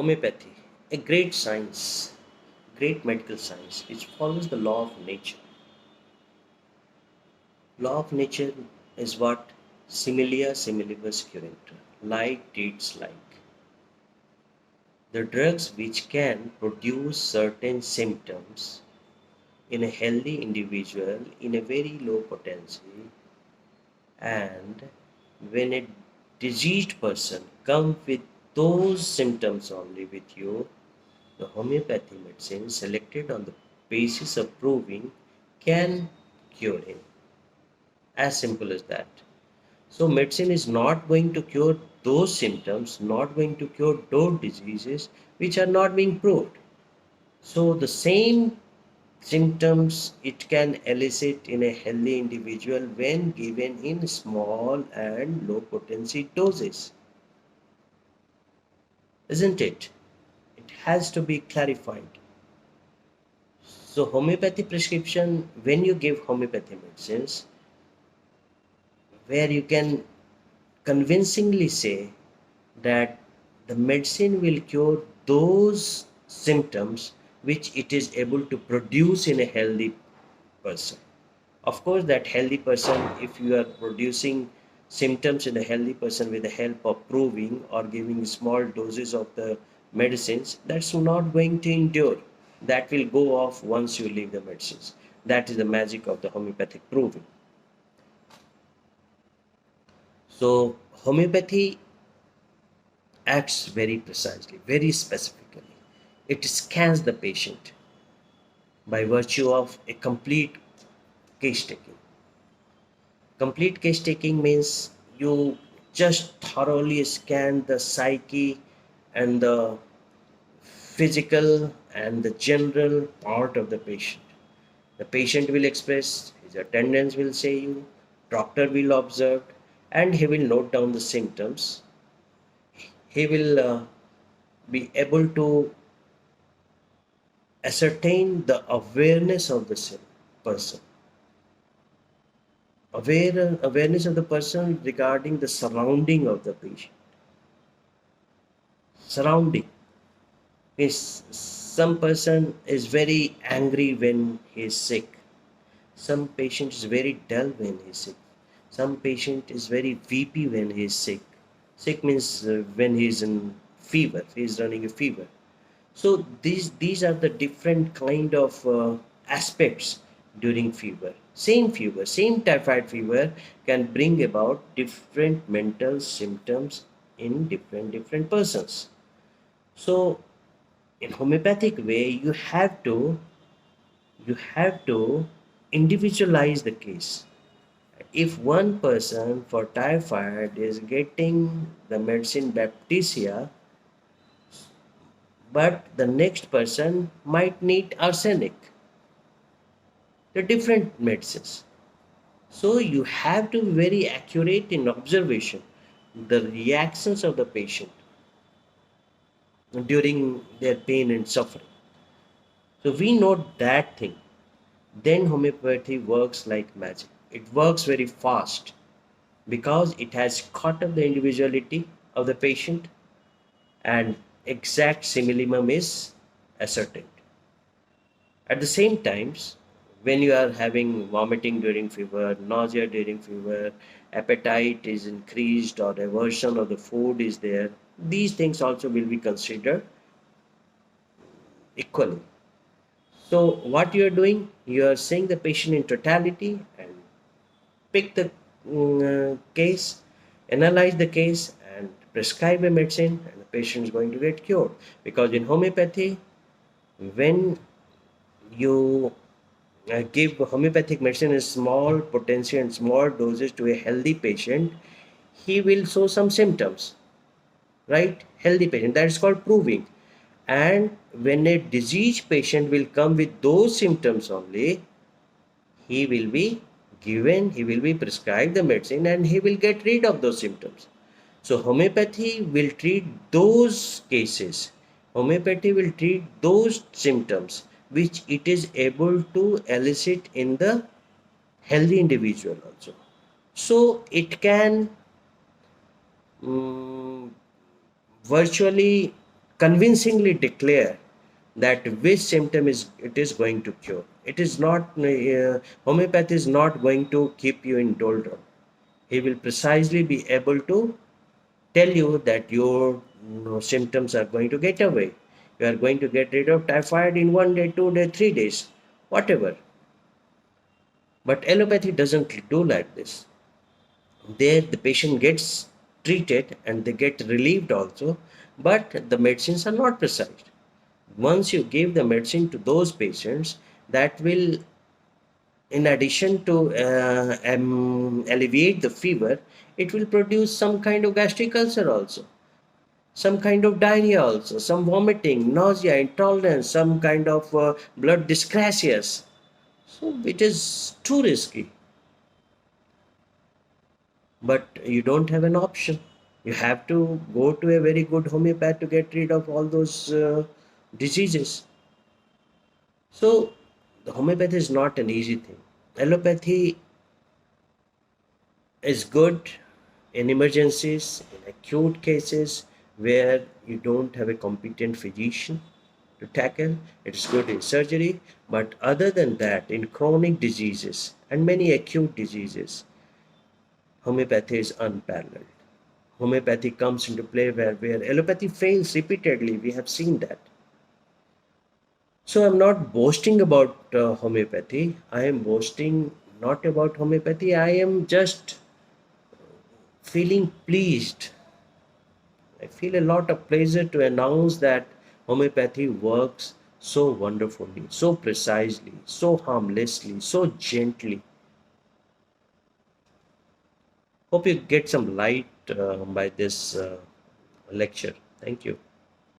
Homeopathy, a great science, great medical science, which follows the law of nature. Law of nature is what? Similia similibus curantur. Like treats like. The drugs which can produce certain symptoms in a healthy individual in a very low potency, and when a diseased person comes with those symptoms only with you, the homeopathy medicine selected on the basis of proving can cure him. As simple as that. So medicine is not going to cure those symptoms, not going to cure those diseases which are not being proved. So the same symptoms it can elicit in a healthy individual when given in small and low potency doses, isn't it? It has to be clarified. So homeopathy prescription, when you give homeopathy medicines, where you can convincingly say that the medicine will cure those symptoms which it is able to produce in a healthy person. Of course, that healthy person, if you are producing symptoms in a healthy person with the help of proving or giving small doses of the medicines, that's not going to endure. That will go off once you leave the medicines. That is the magic of the homeopathic proving. So, homeopathy acts very precisely, very specifically. It scans the patient by virtue of a complete case taking. Complete case taking means you just thoroughly scan the psyche and the physical and the general part of the patient. The patient will express, his attendants will say you, doctor will observe, and he will note down the symptoms. He will be able to ascertain the awareness of the person, awareness of the person regarding the surrounding of the patient. Surrounding means some person is very angry when he is sick. Some patient is very dull when he is sick. Some patient is very weepy when he is sick. Sick means when he is in fever, he is running a fever. So these are the different kind of aspects during fever. Same typhoid fever can bring about different mental symptoms in different persons. So in homeopathic way, you have to individualize the case. If one person for typhoid is getting the medicine baptisia, but the next person might need arsenic, the different medicines. So you have to be very accurate in observation the reactions of the patient during their pain and suffering. So we note that thing. Then homeopathy works like magic. It works very fast because it has caught up the individuality of the patient and exact simillimum is ascertained. At the same times, when you are having vomiting during fever, nausea during fever, appetite is increased or aversion of the food is there, these things also will be considered equally. So what you are doing, you are seeing the patient in totality and pick the case, analyze the case and prescribe a medicine and the patient is going to get cured. Because in homeopathy, when you give homeopathic medicine in small potency and small doses to a healthy patient, he will show some symptoms, right? Healthy patient, that is called proving. And when a diseased patient will come with those symptoms only, he will be prescribed the medicine and he will get rid of those symptoms. So homeopathy will treat those cases. Homeopathy will treat those symptoms which it is able to elicit in the healthy individual also. So it can virtually convincingly declare that which symptom is it is going to cure. It is not homeopathy is not going to keep you in doldrum. He will precisely be able to tell you that your symptoms are going to get away. You are going to get rid of typhoid in 1 day, 2 day, 3 days, whatever. But allopathy doesn't do like this. There the patient gets treated and they get relieved also, but the medicines are not precise. Once you give the medicine to those patients, that will, in addition to alleviate the fever, it will produce some kind of gastric ulcer also, some kind of diarrhea also, some vomiting, nausea, intolerance, some kind of blood dyscrasias. So it is too risky. But you don't have an option. You have to go to a very good homeopath to get rid of all those diseases. So the homeopathy is not an easy thing. Allopathy is good in emergencies, in acute cases where you don't have a competent physician to tackle. It's good in surgery, but other than that, in chronic diseases and many acute diseases, homeopathy is unparalleled. Homeopathy comes into play where allopathy fails repeatedly. We have seen that. So I'm not boasting about homeopathy. I am boasting not about homeopathy. I am just feeling pleased. I feel a lot of pleasure to announce that homeopathy works so wonderfully, so precisely, so harmlessly, so gently. Hope you get some light by this lecture. Thank you.